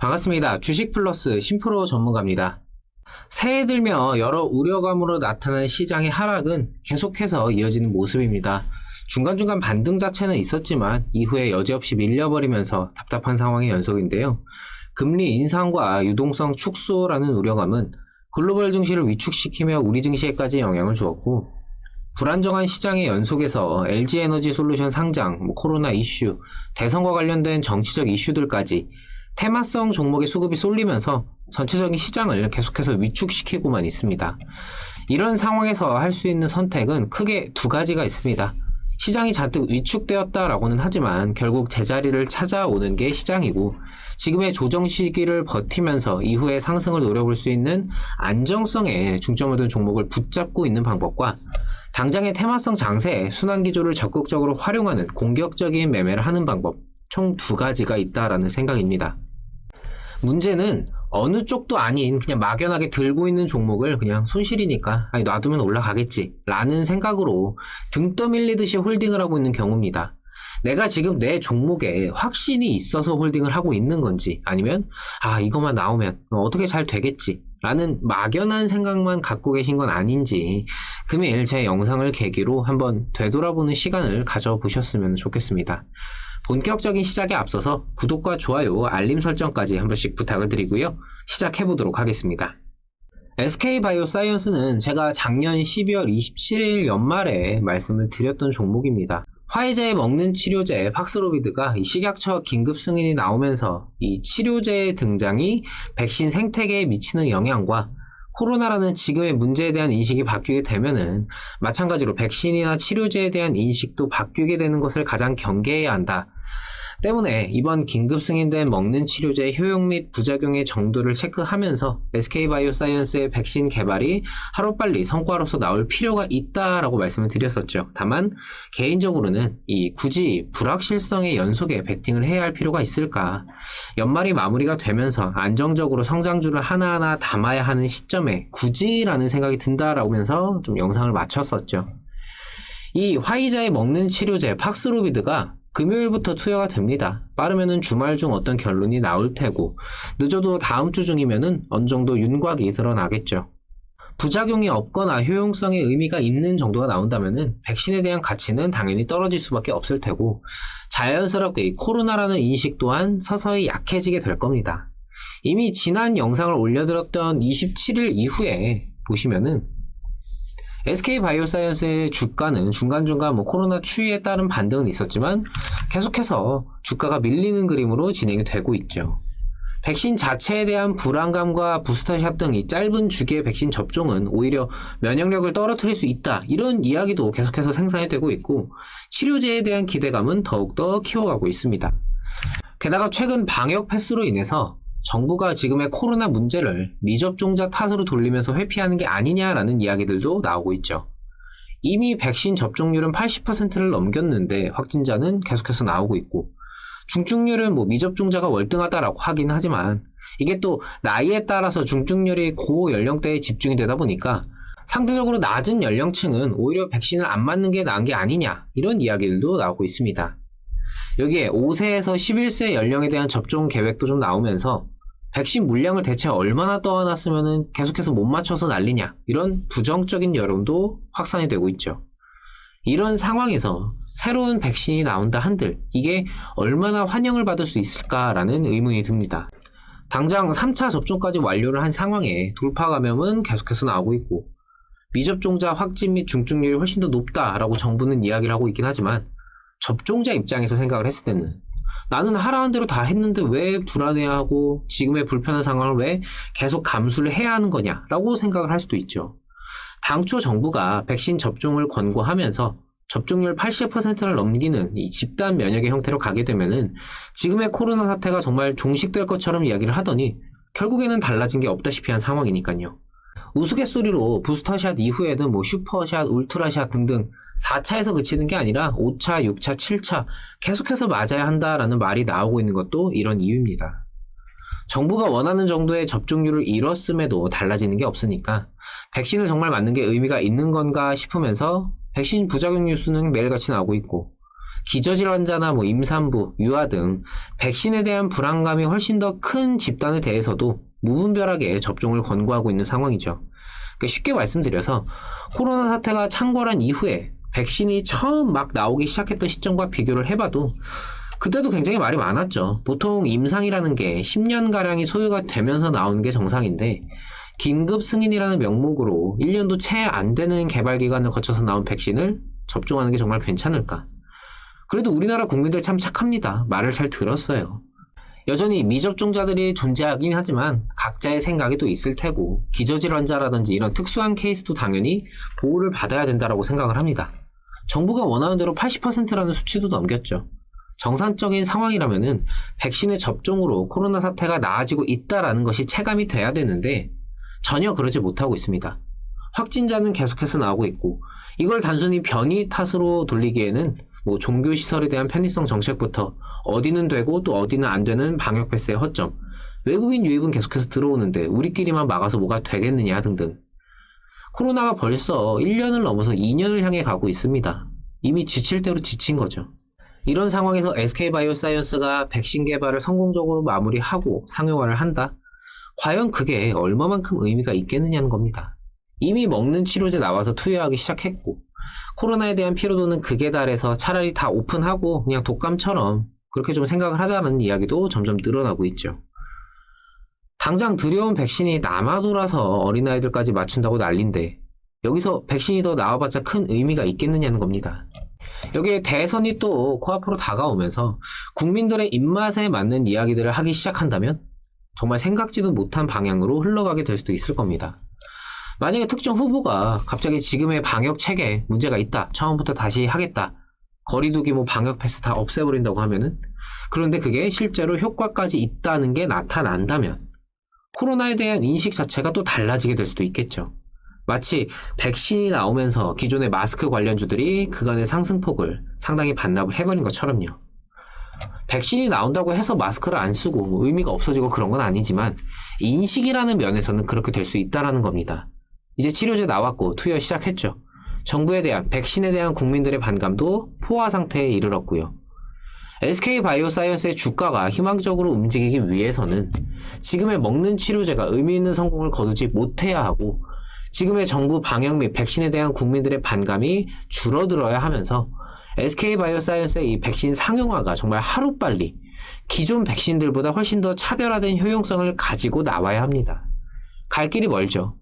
반갑습니다. 주식플러스 심프로 전문가입니다. 새해 들며 여러 우려감으로 나타난 시장의 하락은 계속해서 이어지는 모습입니다. 중간중간 반등 자체는 있었지만 이후에 여지없이 밀려버리면서 답답한 상황의 연속인데요. 금리 인상과 유동성 축소라는 우려감은 글로벌 증시를 위축시키며 우리 증시에까지 영향을 주었고, 불안정한 시장의 연속에서 LG에너지솔루션 상장, 코로나 이슈, 대선과 관련된 정치적 이슈들까지 테마성 종목의 수급이 쏠리면서 전체적인 시장을 계속해서 위축시키고만 있습니다. 이런 상황에서 할 수 있는 선택은 크게 두 가지가 있습니다. 시장이 잔뜩 위축되었다라고는 하지만 결국 제자리를 찾아오는 게 시장이고, 지금의 조정 시기를 버티면서 이후에 상승을 노려볼 수 있는 안정성에 중점을 둔 종목을 붙잡고 있는 방법과 당장의 테마성 장세에 순환기조를 적극적으로 활용하는 공격적인 매매를 하는 방법, 총 두 가지가 있다라는 생각입니다. 문제는 어느 쪽도 아닌 그냥 막연하게 들고 있는 종목을 그냥 손실이니까 놔두면 올라가겠지 라는 생각으로 등 떠밀리듯이 홀딩을 하고 있는 경우입니다. 내가 지금 내 종목에 확신이 있어서 홀딩을 하고 있는 건지, 아니면 이것만 나오면 어떻게 잘 되겠지 라는 막연한 생각만 갖고 계신 건 아닌지, 금일 제 영상을 계기로 한번 되돌아보는 시간을 가져보셨으면 좋겠습니다. 본격적인 시작에 앞서서 구독과 좋아요, 알림 설정까지 한 번씩 부탁을 드리고요. 시작해보도록 하겠습니다. SK바이오사이언스는 제가 작년 12월 27일 연말에 말씀을 드렸던 종목입니다. 화이자에 먹는 치료제 팍스로비드가 식약처 긴급 승인이 나오면서 이 치료제의 등장이 백신 생태계에 미치는 영향과 코로나라는 지금의 문제에 대한 인식이 바뀌게 되면은 마찬가지로 백신이나 치료제에 대한 인식도 바뀌게 되는 것을 가장 경계해야 한다. 때문에 이번 긴급 승인된 먹는 치료제의 효용 및 부작용의 정도를 체크하면서 SK바이오사이언스의 백신 개발이 하루빨리 성과로서 나올 필요가 있다라고 말씀을 드렸었죠. 다만 개인적으로는 굳이 불확실성의 연속에 베팅을 해야 할 필요가 있을까? 연말이 마무리가 되면서 안정적으로 성장주를 하나하나 담아야 하는 시점에 굳이라는 생각이 든다라고 하면서 좀 영상을 마쳤었죠. 이 화이자에 먹는 치료제 팍스로비드가 금요일부터 투여가 됩니다. 빠르면은 주말 중 어떤 결론이 나올 테고, 늦어도 다음 주 중이면은 어느 정도 윤곽이 드러나겠죠. 부작용이 없거나 효용성의 의미가 있는 정도가 나온다면은 백신에 대한 가치는 당연히 떨어질 수밖에 없을 테고, 자연스럽게 이 코로나라는 인식 또한 서서히 약해지게 될 겁니다. 이미 지난 영상을 올려드렸던 27일 이후에 보시면은 SK바이오사이언스의 주가는 중간중간 코로나 추이에 따른 반등은 있었지만 계속해서 주가가 밀리는 그림으로 진행이 되고 있죠. 백신 자체에 대한 불안감과 부스터샷 등 이 짧은 주기의 백신 접종은 오히려 면역력을 떨어뜨릴 수 있다, 이런 이야기도 계속해서 생산이 되고 있고, 치료제에 대한 기대감은 더욱더 키워가고 있습니다. 게다가 최근 방역 패스로 인해서 정부가 지금의 코로나 문제를 미접종자 탓으로 돌리면서 회피하는 게 아니냐라는 이야기들도 나오고 있죠. 이미 백신 접종률은 80%를 넘겼는데 확진자는 계속해서 나오고 있고, 중증률은 미접종자가 월등하다라고 하긴 하지만 이게 또 나이에 따라서 중증률이 고연령대에 집중이 되다 보니까 상대적으로 낮은 연령층은 오히려 백신을 안 맞는 게 나은 게 아니냐, 이런 이야기들도 나오고 있습니다. 여기에 5세에서 11세 연령에 대한 접종 계획도 좀 나오면서 백신 물량을 대체 얼마나 떠안았으면 계속해서 못 맞춰서 난리냐, 이런 부정적인 여론도 확산이 되고 있죠. 이런 상황에서 새로운 백신이 나온다 한들 이게 얼마나 환영을 받을 수 있을까라는 의문이 듭니다. 당장 3차 접종까지 완료를 한 상황에 돌파 감염은 계속해서 나오고 있고, 미접종자 확진 및 중증률이 훨씬 더 높다라고 정부는 이야기를 하고 있긴 하지만, 접종자 입장에서 생각을 했을 때는 나는 하라는 대로 다 했는데 왜 불안해하고 지금의 불편한 상황을 왜 계속 감수를 해야 하는 거냐라고 생각을 할 수도 있죠. 당초 정부가 백신 접종을 권고하면서 접종률 80%를 넘기는 이 집단 면역의 형태로 가게 되면은 지금의 코로나 사태가 정말 종식될 것처럼 이야기를 하더니 결국에는 달라진 게 없다시피 한 상황이니까요. 우스갯소리로 부스터샷 이후에는 슈퍼샷, 울트라샷 등등 4차에서 그치는 게 아니라 5차, 6차, 7차 계속해서 맞아야 한다라는 말이 나오고 있는 것도 이런 이유입니다. 정부가 원하는 정도의 접종률을 이뤘음에도 달라지는 게 없으니까 백신을 정말 맞는 게 의미가 있는 건가 싶으면서 백신 부작용 뉴스는 매일같이 나오고 있고, 기저질환자나 임산부, 유아 등 백신에 대한 불안감이 훨씬 더 큰 집단에 대해서도 무분별하게 접종을 권고하고 있는 상황이죠. 그러니까 쉽게 말씀드려서 코로나 사태가 창궐한 이후에 백신이 처음 막 나오기 시작했던 시점과 비교를 해봐도 그때도 굉장히 말이 많았죠. 보통 임상이라는 게 10년가량이 소요가 되면서 나오는 게 정상인데 긴급 승인이라는 명목으로 1년도 채 안 되는 개발 기간을 거쳐서 나온 백신을 접종하는 게 정말 괜찮을까? 그래도 우리나라 국민들 참 착합니다. 말을 잘 들었어요. 여전히 미접종자들이 존재하긴 하지만 각자의 생각이 또 있을 테고 기저질환자라든지 이런 특수한 케이스도 당연히 보호를 받아야 된다고 생각을 합니다. 정부가 원하는 대로 80%라는 수치도 넘겼죠. 정상적인 상황이라면은 백신의 접종으로 코로나 사태가 나아지고 있다라는 것이 체감이 돼야 되는데 전혀 그러지 못하고 있습니다. 확진자는 계속해서 나오고 있고 이걸 단순히 변이 탓으로 돌리기에는 종교시설에 대한 편의성 정책부터 어디는 되고 또 어디는 안 되는 방역 패스의 허점, 외국인 유입은 계속해서 들어오는데 우리끼리만 막아서 뭐가 되겠느냐 등등. 코로나가 벌써 1년을 넘어서 2년을 향해 가고 있습니다. 이미 지칠 대로 지친 거죠. 이런 상황에서 SK바이오사이언스가 백신 개발을 성공적으로 마무리하고 상용화를 한다? 과연 그게 얼마만큼 의미가 있겠느냐는 겁니다. 이미 먹는 치료제 나와서 투여하기 시작했고 코로나에 대한 피로도는 극에 달해서 차라리 다 오픈하고 그냥 독감처럼 그렇게 좀 생각을 하자는 이야기도 점점 늘어나고 있죠. 당장 들여온 백신이 남아 돌아서 어린아이들까지 맞춘다고 난린데 여기서 백신이 더 나와봤자 큰 의미가 있겠느냐는 겁니다. 여기에 대선이 또 코앞으로 다가오면서 국민들의 입맛에 맞는 이야기들을 하기 시작한다면 정말 생각지도 못한 방향으로 흘러가게 될 수도 있을 겁니다. 만약에 특정 후보가 갑자기 지금의 방역 체계에 문제가 있다, 처음부터 다시 하겠다, 거리두기 방역 패스 다 없애버린다고 하면은, 그런데 그게 실제로 효과까지 있다는 게 나타난다면 코로나에 대한 인식 자체가 또 달라지게 될 수도 있겠죠. 마치 백신이 나오면서 기존의 마스크 관련주들이 그간의 상승폭을 상당히 반납을 해버린 것처럼요. 백신이 나온다고 해서 마스크를 안 쓰고 의미가 없어지고 그런 건 아니지만 인식이라는 면에서는 그렇게 될 수 있다는 겁니다. 이제 치료제 나왔고 투여 시작했죠. 정부에 대한 백신에 대한 국민들의 반감도 포화 상태에 이르렀고요. SK바이오사이언스의 주가가 희망적으로 움직이기 위해서는 지금의 먹는 치료제가 의미 있는 성공을 거두지 못해야 하고 지금의 정부 방역 및 백신에 대한 국민들의 반감이 줄어들어야 하면서 SK바이오사이언스의 이 백신 상용화가 정말 하루빨리 기존 백신들보다 훨씬 더 차별화된 효용성을 가지고 나와야 합니다. 갈 길이 멀죠.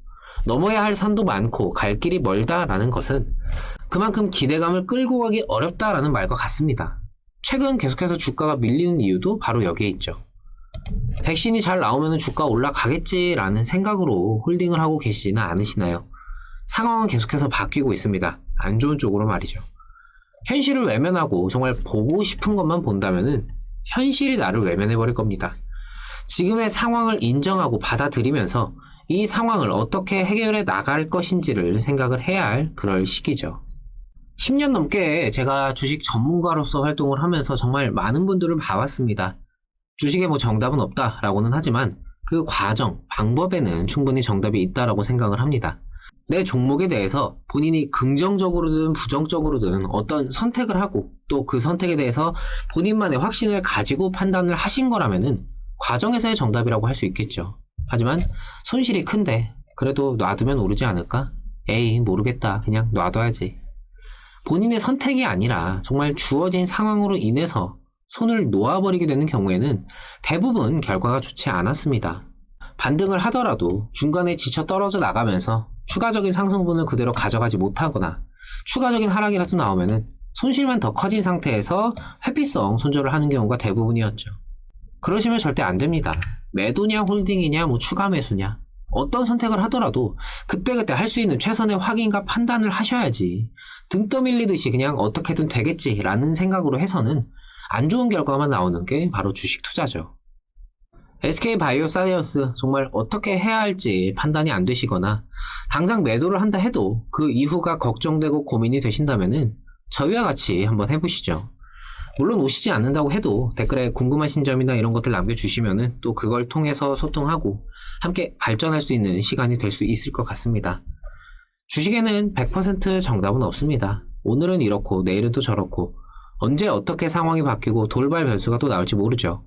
넘어야 할 산도 많고 갈 길이 멀다라는 것은 그만큼 기대감을 끌고 가기 어렵다라는 말과 같습니다. 최근 계속해서 주가가 밀리는 이유도 바로 여기에 있죠. 백신이 잘 나오면 주가 올라가겠지라는 생각으로 홀딩을 하고 계시지는 않으시나요? 상황은 계속해서 바뀌고 있습니다. 안 좋은 쪽으로 말이죠. 현실을 외면하고 정말 보고 싶은 것만 본다면은 현실이 나를 외면해버릴 겁니다. 지금의 상황을 인정하고 받아들이면서 이 상황을 어떻게 해결해 나갈 것인지를 생각을 해야 할 그럴 시기죠. 10년 넘게 제가 주식 전문가로서 활동을 하면서 정말 많은 분들을 봐왔습니다. 주식에 정답은 없다라고는 하지만 그 과정, 방법에는 충분히 정답이 있다라고 생각을 합니다. 내 종목에 대해서 본인이 긍정적으로든 부정적으로든 어떤 선택을 하고 또 그 선택에 대해서 본인만의 확신을 가지고 판단을 하신 거라면은 과정에서의 정답이라고 할 수 있겠죠. 하지만 손실이 큰데 그래도 놔두면 오르지 않을까? 에이 모르겠다. 그냥 놔둬야지. 본인의 선택이 아니라 정말 주어진 상황으로 인해서 손을 놓아버리게 되는 경우에는 대부분 결과가 좋지 않았습니다. 반등을 하더라도 중간에 지쳐 떨어져 나가면서 추가적인 상승분을 그대로 가져가지 못하거나 추가적인 하락이라도 나오면은 손실만 더 커진 상태에서 회피성 손절을 하는 경우가 대부분이었죠. 그러시면 절대 안 됩니다. 매도냐 홀딩이냐 추가 매수냐 어떤 선택을 하더라도 그때그때 할 수 있는 최선의 확인과 판단을 하셔야지 등 떠밀리듯이 그냥 어떻게든 되겠지라는 생각으로 해서는 안 좋은 결과만 나오는 게 바로 주식 투자죠. SK바이오사이언스 정말 어떻게 해야 할지 판단이 안 되시거나 당장 매도를 한다 해도 그 이후가 걱정되고 고민이 되신다면은 저희와 같이 한번 해보시죠. 물론 오시지 않는다고 해도 댓글에 궁금하신 점이나 이런 것들 남겨주시면은 또 그걸 통해서 소통하고 함께 발전할 수 있는 시간이 될 수 있을 것 같습니다. 주식에는 100% 정답은 없습니다. 오늘은 이렇고 내일은 또 저렇고 언제 어떻게 상황이 바뀌고 돌발 변수가 또 나올지 모르죠.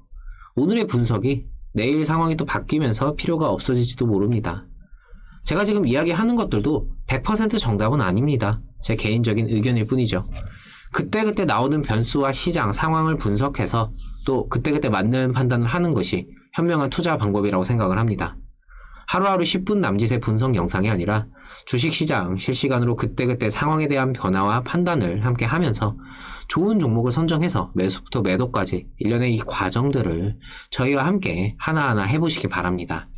오늘의 분석이 내일 상황이 또 바뀌면서 필요가 없어질지도 모릅니다. 제가 지금 이야기하는 것들도 100% 정답은 아닙니다. 제 개인적인 의견일 뿐이죠. 그때그때 나오는 변수와 시장 상황을 분석해서 또 그때그때 맞는 판단을 하는 것이 현명한 투자 방법이라고 생각을 합니다. 하루하루 10분 남짓의 분석 영상이 아니라 주식시장 실시간으로 그때그때 상황에 대한 변화와 판단을 함께 하면서 좋은 종목을 선정해서 매수부터 매도까지 일련의 이 과정들을 저희와 함께 하나하나 해보시기 바랍니다.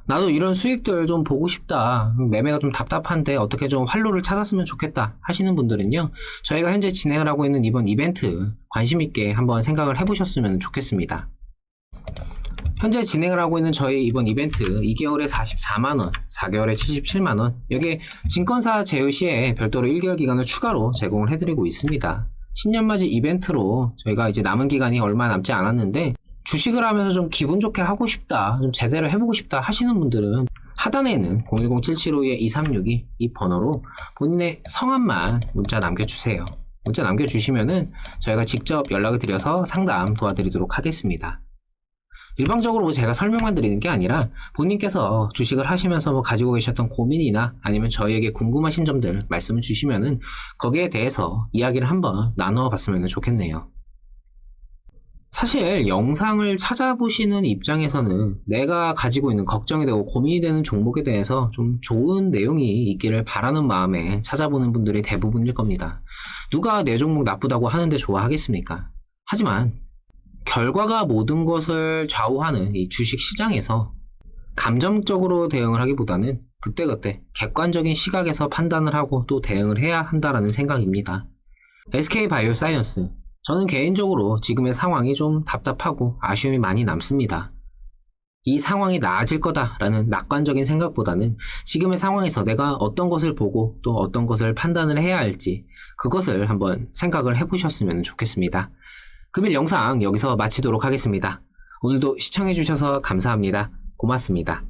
나도 이런 수익들 좀 보고 싶다. 매매가 좀 답답한데 어떻게 좀 활로를 찾았으면 좋겠다 하시는 분들은요. 저희가 현재 진행을 하고 있는 이번 이벤트 관심 있게 한번 생각을 해보셨으면 좋겠습니다. 현재 진행을 하고 있는 저희 이번 이벤트 2개월에 44만원, 4개월에 77만원, 여기에 증권사 제휴 시에 별도로 1개월 기간을 추가로 제공을 해드리고 있습니다. 신년맞이 이벤트로 저희가 이제 남은 기간이 얼마 남지 않았는데 주식을 하면서 좀 기분 좋게 하고 싶다, 좀 제대로 해보고 싶다 하시는 분들은 하단에 있는 010-7752-2362 이 번호로 본인의 성함만 문자 남겨주세요. 문자 남겨주시면은 저희가 직접 연락을 드려서 상담 도와드리도록 하겠습니다. 일방적으로 제가 설명만 드리는 게 아니라 본인께서 주식을 하시면서 가지고 계셨던 고민이나 아니면 저희에게 궁금하신 점들 말씀을 주시면은 거기에 대해서 이야기를 한번 나누어 봤으면 좋겠네요. 사실 영상을 찾아보시는 입장에서는 내가 가지고 있는 걱정이 되고 고민이 되는 종목에 대해서 좀 좋은 내용이 있기를 바라는 마음에 찾아보는 분들이 대부분일 겁니다. 누가 내 종목 나쁘다고 하는데 좋아하겠습니까? 하지만 결과가 모든 것을 좌우하는 이 주식 시장에서 감정적으로 대응을 하기보다는 그때그때 객관적인 시각에서 판단을 하고 또 대응을 해야 한다라는 생각입니다. SK바이오사이언스, 저는 개인적으로 지금의 상황이 좀 답답하고 아쉬움이 많이 남습니다. 이 상황이 나아질 거다라는 낙관적인 생각보다는 지금의 상황에서 내가 어떤 것을 보고 또 어떤 것을 판단을 해야 할지 그것을 한번 생각을 해보셨으면 좋겠습니다. 금일 영상 여기서 마치도록 하겠습니다. 오늘도 시청해주셔서 감사합니다. 고맙습니다.